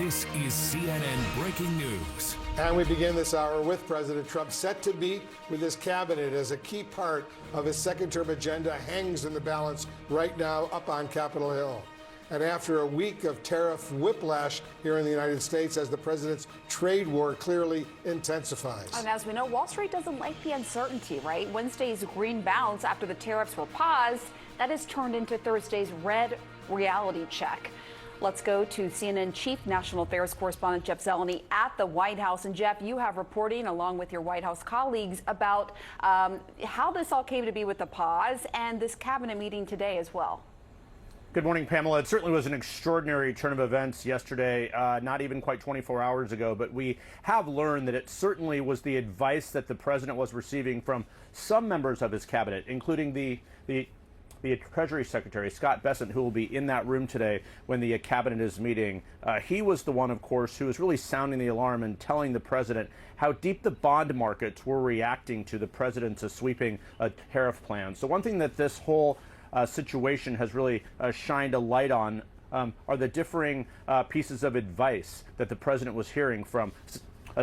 This is CNN Breaking News. And we begin this hour with President Trump set to meet with his cabinet as a key part of his second-term agenda hangs in the balance right now up on Capitol Hill. And after a week of tariff whiplash here in the United States as the president's trade war clearly intensifies. And as we know, Wall Street doesn't like the uncertainty, right? Wednesday's green bounce after the tariffs were paused, that has turned into Thursday's red reality check. Let's go to CNN Chief National Affairs Correspondent Jeff Zeleny at the White House. And Jeff, you have reporting along with your White House colleagues about how this all came to be with the pause and this cabinet meeting today as well. Good morning, Pamela. It certainly was an extraordinary turn of events yesterday, not even quite 24 hours ago, but we have learned that it certainly was the advice that the president was receiving from some members of his cabinet, including the Treasury Secretary, Scott Bessent, who will be in that room today when the cabinet is meeting. He was the one, of course, who was really sounding the alarm and telling the president how deep the bond markets were reacting to the president's sweeping tariff plan. So one thing that this whole situation has really shined a light on are the differing pieces of advice that the president was hearing from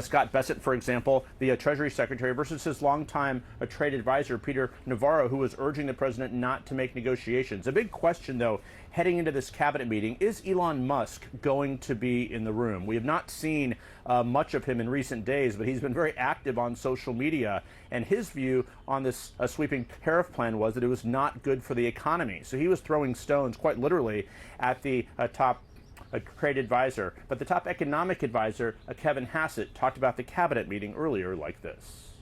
Scott Bessent, for example, the Treasury Secretary, versus his longtime trade advisor, Peter Navarro, who was urging the president not to make negotiations. A big question, though, heading into this cabinet meeting, is Elon Musk going to be in the room? We have not seen much of him in recent days, but he's been very active on social media. And his view on this sweeping tariff plan was that it was not good for the economy. So he was throwing stones, quite literally, at the top trade advisor. But the top economic advisor, Kevin Hassett, talked about the cabinet meeting earlier like this.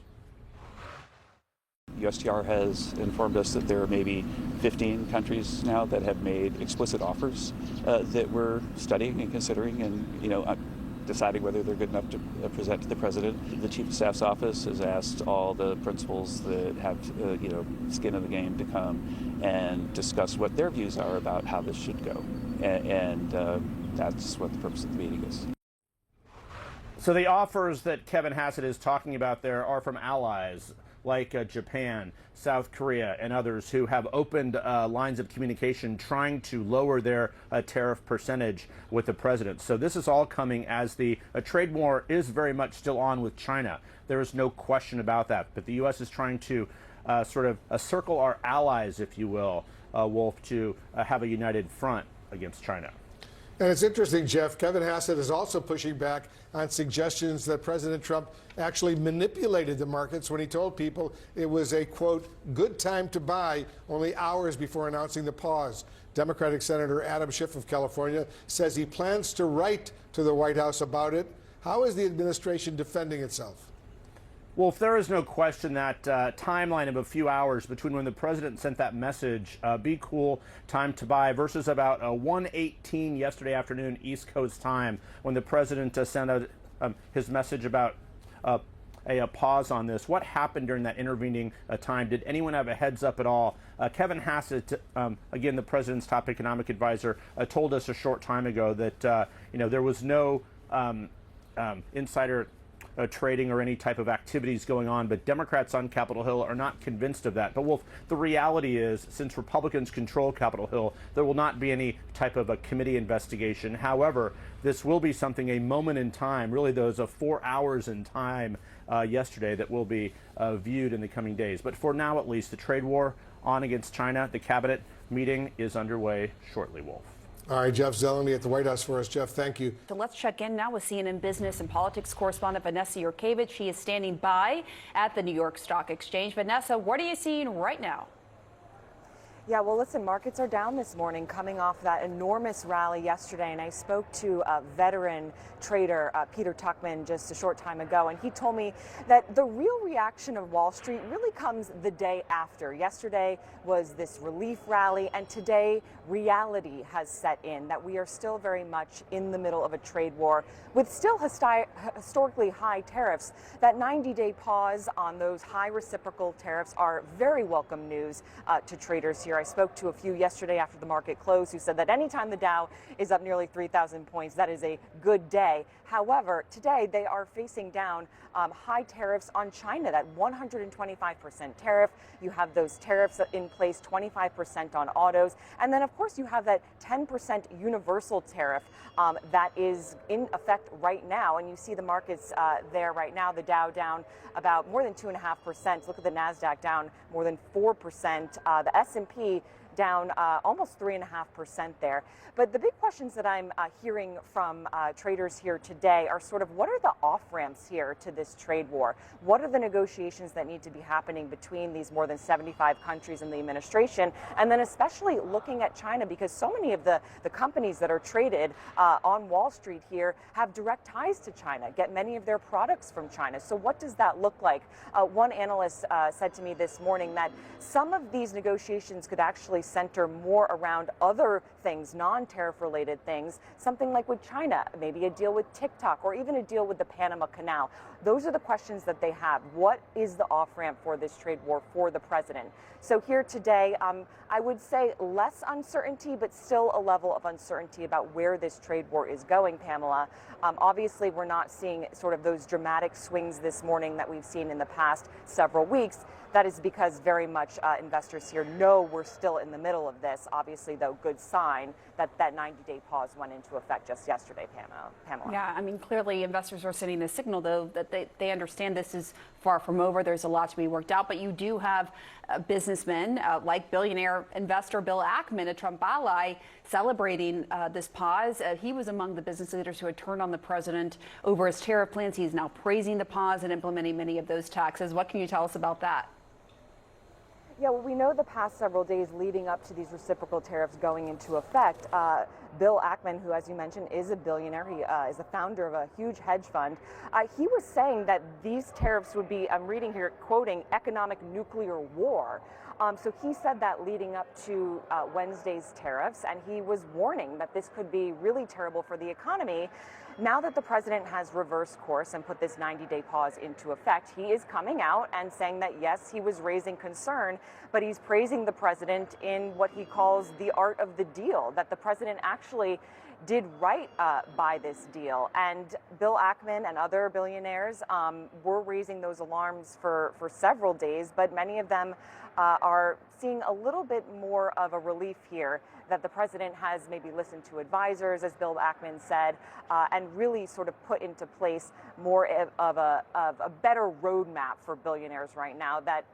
USTR has informed us that there are maybe 15 countries now that have made explicit offers that we're studying and considering and, deciding whether they're good enough to present to the president. The Chief of Staff's office has asked all the principals that have, skin in the game to come and discuss what their views are about how this should go. And that's what the purpose of the meeting is. So the offers that Kevin Hassett is talking about there are from allies like Japan, South Korea, and others who have opened lines of communication trying to lower their tariff percentage with the president. So this is all coming as the trade war is very much still on with China. There is no question about that. But the U.S. is trying to sort of circle our allies, if you will, Wolf, to have a united front against China. And it's interesting, Jeff, Kevin Hassett is also pushing back on suggestions that President Trump actually manipulated the markets when he told people it was a, quote, good time to buy only hours before announcing the pause. Democratic Senator Adam Schiff of California says he plans to write to the White House about it. How is the administration defending itself? Well, if there is no question that timeline of a few hours between when the president sent that message, be cool, time to buy, versus about 1:18 yesterday afternoon East Coast time when the president sent out his message about a pause on this. What happened during that intervening time? Did anyone have a heads up at all? Kevin Hassett, again, the president's top economic advisor, told us a short time ago that there was no insider trading or any type of activities going on, but Democrats on Capitol Hill are not convinced of that. But Wolf, the reality is, since Republicans control Capitol Hill, there will not be any type of a committee investigation. However, this will be something, a moment in time, really those 4 hours in time yesterday that will be viewed in the coming days. But for now, at least, the trade war on against China, the cabinet meeting is underway shortly, Wolf. All right, Jeff Zeleny at the White House for us. Jeff, thank you. So let's check in now with CNN business and politics correspondent Vanessa Yurkevich. She is standing by at the New York Stock Exchange. Vanessa, what are you seeing right now? Yeah, well, listen, markets are down this morning coming off that enormous rally yesterday. And I spoke to a veteran trader, Peter Tuchman, just a short time ago. And he told me that the real reaction of Wall Street really comes the day after. Yesterday was this relief rally. And today, reality has set in that we are still very much in the middle of a trade war with still historically high tariffs. That 90-day pause on those high reciprocal tariffs are very welcome news to traders here here. I spoke to a few yesterday after the market closed who said that anytime the Dow is up nearly 3,000 points, that is a good day. However, today they are facing down high tariffs on China, that 125% tariff. You have those tariffs in place, 25% on autos. And then, of course, you have that 10% universal tariff that is in effect right now. And you see the markets there right now, the Dow down about more than 2.5%. Look at the NASDAQ down more than 4%. The S&P down almost 3.5% there. But the big questions that I'm hearing from traders here today are sort of what are the off-ramps here to this trade war? What are the negotiations that need to be happening between these more than 75 countries in the administration? And then especially looking at China, because so many of the companies that are traded on Wall Street here have direct ties to China, get many of their products from China. So what does that look like? One analyst said to me this morning that some of these negotiations could actually center more around other things, non-tariff related things, something like with China, maybe a deal with TikTok or even a deal with the Panama Canal. Those are the questions that they have. What is the off-ramp for this trade war for the president? So here today, I would say less uncertainty, but still a level of uncertainty about where this trade war is going, Pamela. Obviously, we're not seeing sort of those dramatic swings this morning that we've seen in the past several weeks. That is because very much investors here know we're still in the middle of this. Obviously, though, good sign that that 90-day pause went into effect just yesterday, Pamela. Yeah, I mean, clearly investors are sending a signal, though, that they understand this is far from over. There's a lot to be worked out. But you do have businessmen like billionaire investor Bill Ackman, a Trump ally, celebrating this pause. He was among the business leaders who had turned on the president over his tariff plans. He's now praising the pause and implementing many of those taxes. What can you tell us about that? Yeah, well, we know the past several days leading up to these reciprocal tariffs going into effect, Bill Ackman, who, as you mentioned, is a billionaire, he is the founder of a huge hedge fund, he was saying that these tariffs would be, I'm reading here, quoting, economic nuclear war. So he said that leading up to Wednesday's tariffs, and he was warning that this could be really terrible for the economy. Now that the president has reversed course and put this 90-day pause into effect, he is coming out and saying that, yes, he was raising concern, but he's praising the president in what he calls the art of the deal, that the president actually did right by this deal. And Bill Ackman and other billionaires were raising those alarms for several days, but many of them are seeing a little bit more of a relief here that the president has maybe listened to advisors, as Bill Ackman said, and really sort of put into place more of a better roadmap for billionaires right now that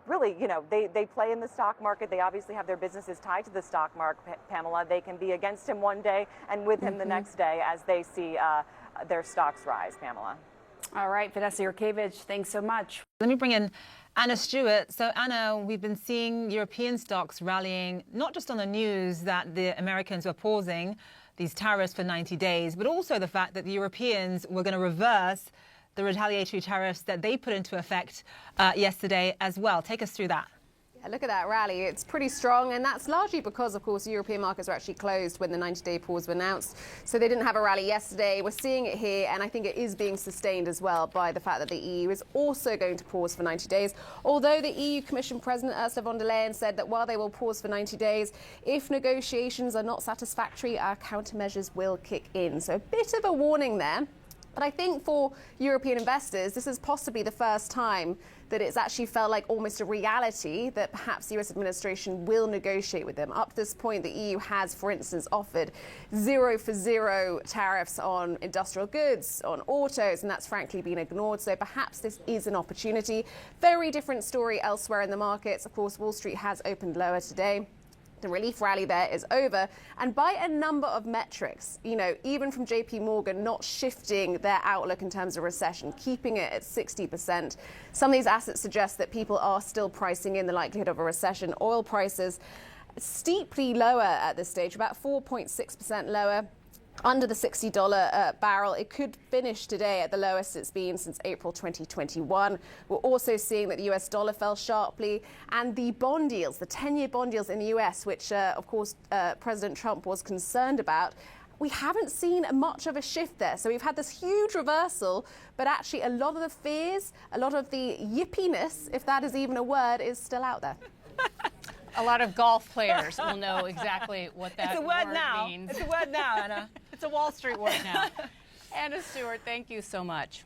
really, you know, they play in the stock market. They obviously have their businesses tied to the stock market, Pamela. They can be against him one day and with him the next day as they see their stocks rise, Pamela. All right, Vanessa Yurkevich, thanks so much. Let me bring in Anna Stewart. So, Anna, we've been seeing European stocks rallying, not just on the news that the Americans were pausing these tariffs for 90 days, but also the fact that the Europeans were going to reverse the retaliatory tariffs that they put into effect yesterday as well. Take us through that. Look at that rally. It's pretty strong, and that's largely because, of course, European markets were actually closed when the 90-day pause was announced. So they didn't have a rally yesterday. We're seeing it here, and I think it is being sustained as well by the fact that the EU is also going to pause for 90 days. Although the EU Commission President Ursula von der Leyen said that while they will pause for 90 days, if negotiations are not satisfactory, our countermeasures will kick in. So a bit of a warning there. But I think for European investors, this is possibly the first time that it's actually felt like almost a reality that perhaps the US administration will negotiate with them. Up to this point, the EU has, for instance, offered 0 for 0 tariffs on industrial goods, on autos, and that's frankly been ignored. So perhaps this is an opportunity. Very different story elsewhere in the markets. Of course, Wall Street has opened lower today. The relief rally there is over, and by a number of metrics, you know, even from JP Morgan not shifting their outlook in terms of recession, keeping it at 60%. Some of these assets suggest that people are still pricing in the likelihood of a recession. Oil prices steeply lower at this stage, about 4.6% lower. Under the $60 barrel. It could finish today at the lowest it's been since April 2021. We're also seeing that the US dollar fell sharply, and the bond yields, the 10-year bond yields in the US, which of course President Trump was concerned about, we haven't seen much of a shift there. So we've had this huge reversal, but actually a lot of the fears, a lot of the yippiness, if that is even a word, is still out there. A lot of golf players will know exactly what that It's a word now. means. It's a word now, Anna. It's a Wall Street word now. Anna Stewart, thank you so much.